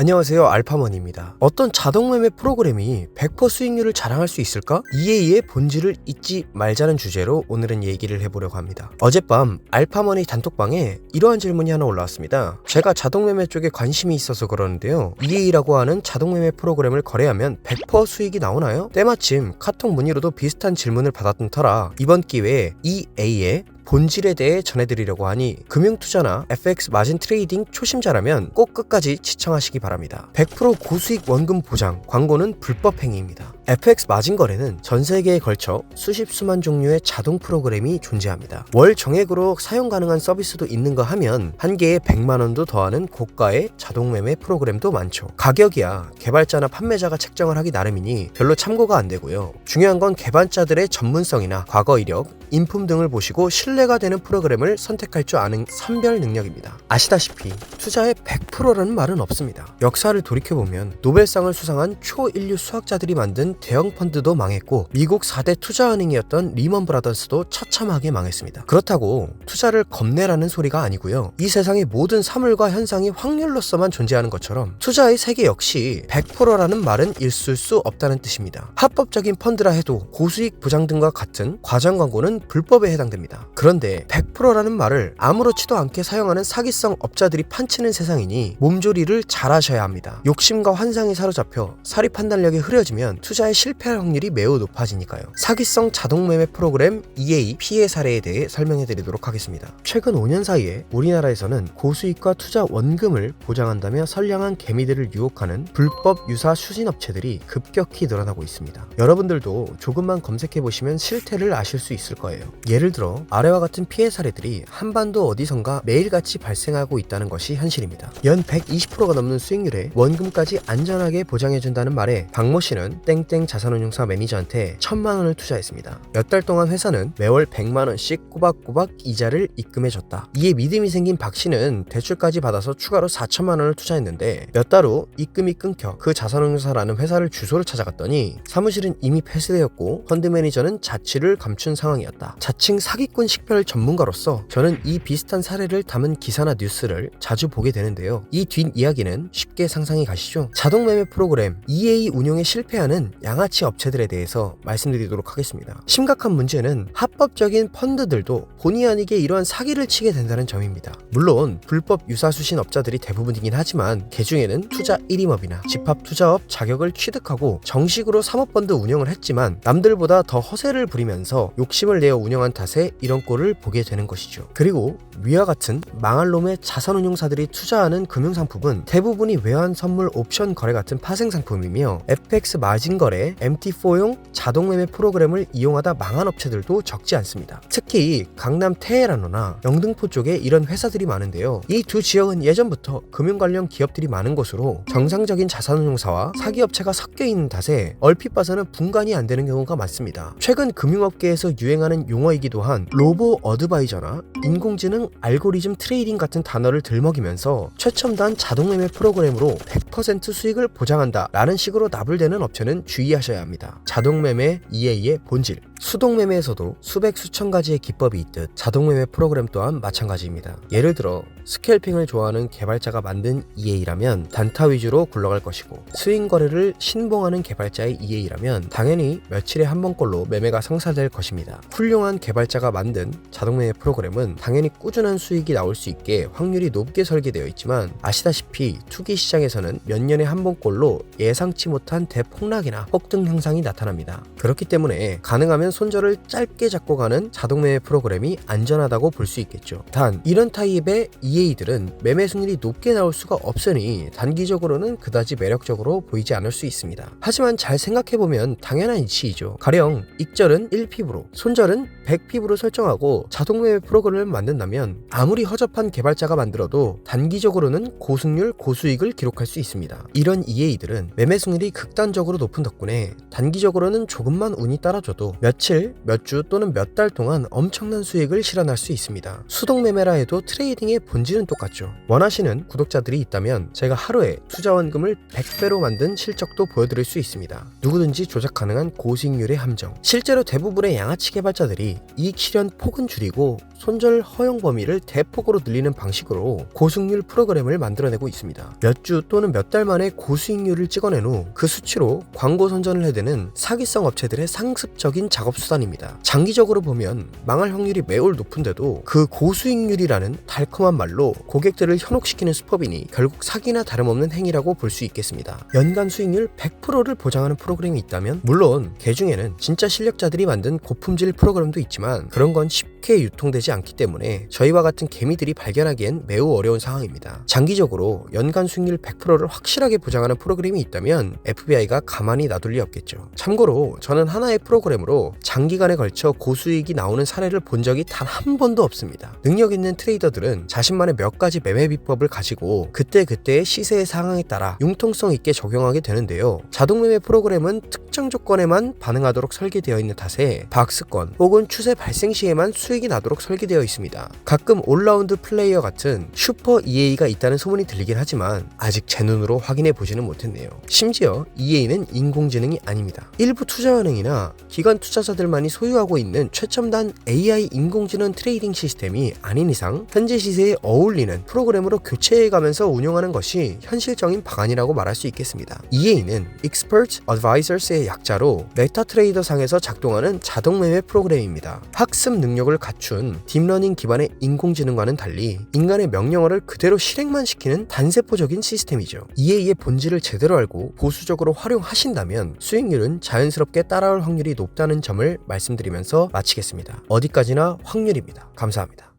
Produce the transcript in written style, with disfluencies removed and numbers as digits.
안녕하세요, 알파머니입니다. 어떤 자동매매 프로그램이 100% 수익률을 자랑할 수 있을까? EA의 본질을 잊지 말자는 주제로 오늘은 얘기를 해보려고 합니다. 어젯밤 알파머니 단톡방에 이러한 질문이 하나 올라왔습니다. 제가 자동매매 쪽에 관심이 있어서 그러는데요, EA라고 하는 자동매매 프로그램을 거래하면 100% 수익이 나오나요? 때마침 카톡 문의로도 비슷한 질문을 받았던 터라 이번 기회에 EA의 본질에 대해 전해드리려고 하니 금융투자나 FX 마진 트레이딩 초심자라면 꼭 끝까지 시청하시기 바랍니다. 100% 고수익 원금 보장, 광고는 불법 행위입니다. FX 마진 거래는 전 세계에 걸쳐 수십 수만 종류의 자동 프로그램이 존재합니다. 월 정액으로 사용 가능한 서비스도 있는가 하면 한 개에 100만 원도 더하는 고가의 자동 매매 프로그램도 많죠. 가격이야 개발자나 판매자가 책정을 하기 나름이니 별로 참고가 안 되고요. 중요한 건 개발자들의 전문성이나 과거 이력, 인품 등을 보시고 신뢰가 되는 프로그램을 선택할 줄 아는 선별 능력입니다. 아시다시피 투자의 100%라는 말은 없습니다. 역사를 돌이켜보면 노벨상을 수상한 초인류 수학자들이 만든 대형 펀드도 망했고 미국 4대 투자은행이었던 리먼 브라더스도 처참하게 망했습니다. 그렇다고 투자를 겁내라는 소리가 아니고요. 이 세상의 모든 사물과 현상이 확률로서만 존재하는 것처럼 투자의 세계 역시 100%라는 말은 있을 수 없다는 뜻입니다. 합법적인 펀드라 해도 고수익 보장 등과 같은 과장 광고는 불법에 해당됩니다. 그런데 100%라는 말을 아무렇지도 않게 사용하는 사기성 업자들이 판치는 세상이니 몸조리를 잘 하셔야 합니다. 욕심과 환상에 사로잡혀 사리 판단력이 흐려지면 투자에 실패할 확률이 매우 높아지니까요. 사기성 자동매매 프로그램 EA 피해 사례에 대해 설명해 드리도록 하겠습니다. 최근 5년 사이에 우리나라에서는 고수익과 투자 원금을 보장한다며 선량한 개미들을 유혹하는 불법 유사 추진업체들이 급격히 늘어나고 있습니다. 여러분들도 조금만 검색해 보시면 실태를 아실 수 있을 거예요. 예를 들어 아래와 같은 피해 사례들이 한반도 어디선가 매일같이 발생하고 있다는 것이 현실입니다. 연 120%가 넘는 수익률에 원금까지 안전하게 보장해준다는 말에 박모 씨는 땡땡 자산운용사 매니저한테 1,000만 원을 투자했습니다. 몇 달 동안 회사는 매월 100만 원씩 꼬박꼬박 이자를 입금해줬다. 이에 믿음이 생긴 박 씨는 대출까지 받아서 추가로 4천만 원을 투자했는데 몇 달 후 입금이 끊겨 그 자산운용사라는 회사를 주소를 찾아갔더니 사무실은 이미 폐쇄되었고 펀드 매니저는 자취를 감춘 상황이었다. 자칭 사기꾼 식별 전문가로서 저는 이 비슷한 사례를 담은 기사나 뉴스를 자주 보게 되는데요. 이 뒷이야기는 쉽게 상상이 가시죠? 자동매매 프로그램 EA 운용에 실패하는 양아치 업체들에 대해서 말씀드리도록 하겠습니다. 심각한 문제는 합법적인 펀드들도 본의 아니게 이러한 사기를 치게 된다는 점입니다. 물론 불법 유사수신 업자들이 대부분이긴 하지만 개중에는 투자 1임업이나 집합투자업 자격을 취득하고 정식으로 사모펀드 운영을 했지만 남들보다 더 허세를 부리면서 욕심을 내어 운영한 탓에 이런 꼴을 보게 되는 것이죠. 그리고 위와 같은 망할 놈의 자산운용사들이 투자하는 금융상품은 대부분이 외환 선물 옵션 거래 같은 파생상품이며 FX 마진 거래, MT4용 자동매매 프로그램을 이용하다 망한 업체들도 적지 않습니다. 특히 강남 테헤라노나 영등포 쪽에 이런 회사들이 많은데요. 이 두 지역은 예전부터 금융 관련 기업들이 많은 곳으로 정상적인 자산운용사와 사기업체가 섞여 있는 탓에 얼핏 봐서는 분간이 안 되는 경우가 많습니다. 최근 금융업계에서 유행하는 용어이기도 한 로보 어드바이저나 인공지능 알고리즘 트레이딩 같은 단어를 들먹이면서 최첨단 자동매매 프로그램으로 100% 수익을 보장한다 라는 식으로 나불대는 업체는 주의하셔야 합니다. 자동매매 EA의 본질. 수동매매에서도 수백 수천 가지의 기법이 있듯 자동매매 프로그램 또한 마찬가지입니다. 예를 들어 스캘핑을 좋아하는 개발자가 만든 EA라면 단타 위주로 굴러갈 것이고 스윙 거래를 신봉하는 개발자의 EA라면 당연히 며칠에 한 번꼴로 매매가 성사될 것입니다. 훌륭한 개발자가 만든 자동매매 프로그램은 당연히 꾸준한 수익이 나올 수 있게 확률이 높게 설계되어 있지만 아시다시피 투기 시장에서는 몇 년에 한 번꼴로 예상치 못한 대폭락이나 폭등 현상이 나타납니다. 그렇기 때문에 가능하면 손절을 짧게 잡고 가는 자동매매 프로그램이 안전하다고 볼 수 있겠죠. 단 이런 타입의 EA들은 매매 승률이 높게 나올 수가 없으니 단기적으로는 그다지 매력적으로 보이지 않을 수 있습니다. 하지만 잘 생각해보면 당연한 이치이죠. 가령 익절은 1핍으로 손절은 100핍으로 설정하고 자동매매 프로그램을 만든다면 아무리 허접한 개발자가 만들어도 단기적으로는 고승률 고수익을 기록할 수 있습니다. 이런 EA들은 매매 승률이 극단적으로 높은 덕분에 덕분에 단기적으로는 조금만 운이 따라줘도 며칠, 몇 주 또는 몇 달 동안 엄청난 수익을 실현할 수 있습니다. 수동매매라 해도 트레이딩의 본질은 똑같죠. 원하시는 구독자들이 있다면 제가 하루에 투자원금을 100배로 만든 실적도 보여드릴 수 있습니다. 누구든지 조작 가능한 고수익률의 함정. 실제로 대부분의 양아치 개발자들이 이익 실현 폭은 줄이고 손절 허용 범위를 대폭으로 늘리는 방식으로 고수익률 프로그램을 만들어내고 있습니다. 몇 주 또는 몇 달 만에 고수익률을 찍어낸 후 그 수치로 광고 선전을 해대는 사기성 업체들의 상습적인 작업 수단입니다. 장기적으로 보면 망할 확률이 매우 높은데도 그 고수익률이라는 달콤한 말로 고객들을 현혹시키는 수법이니 결국 사기나 다름없는 행위라고 볼 수 있겠습니다. 연간 수익률 100%를 보장하는 프로그램이 있다면 물론 그 중에는 진짜 실력자들이 만든 고품질 프로그램도 있지만 그런 건 쉽게 유통되지 않기 때문에 저희와 같은 개미들이 발견하기엔 매우 어려운 상황입니다. 장기적으로 연간 수익률 100%를 확실하게 보장하는 프로그램이 있다면 FBI가 가만히 놔둘 리 없겠죠. 참고로 저는 하나의 프로그램으로 장기간에 걸쳐 고수익이 나오는 사례를 본 적이 단 한 번도 없습니다. 능력 있는 트레이더들은 자신만의 몇 가지 매매 비법을 가지고 그때그때의 시세의 상황에 따라 융통성 있게 적용하게 되는데요. 자동매매 프로그램은 특정 조건에만 반응하도록 설계되어 있는 탓에 박스권 혹은 추세 발생 시에만 수익이 나도록 설계되어 있습니다. 가끔 올라운드 플레이어 같은 슈퍼 EA가 있다는 소문이 들리긴 하지만 아직 제 눈으로 확인해 보지는 못했네요. 심지어 EA는 인공지능이 아닙니다. 일부 투자은행이나 기관 투자자들만이 소유하고 있는 최첨단 AI 인공지능 트레이딩 시스템이 아닌 이상 현재 시세에 어울리는 프로그램으로 교체해가면서 운용하는 것이 현실적인 방안이라고 말할 수 있겠습니다. EA는 Expert Advisors의 약자로 메타트레이더 상에서 작동하는 자동매매 프로그램입니다. 학습 능력을 갖춘 딥러닝 기반의 인공지능과는 달리 인간의 명령어를 그대로 실행만 시키는 단세포적인 시스템이죠. EA의 본질을 제대로 알고 보수적으로 활용하신다면 수익률은 자연스럽게 따라올 확률이 높다는 점을 말씀드리면서 마치겠습니다. 어디까지나 확률입니다. 감사합니다.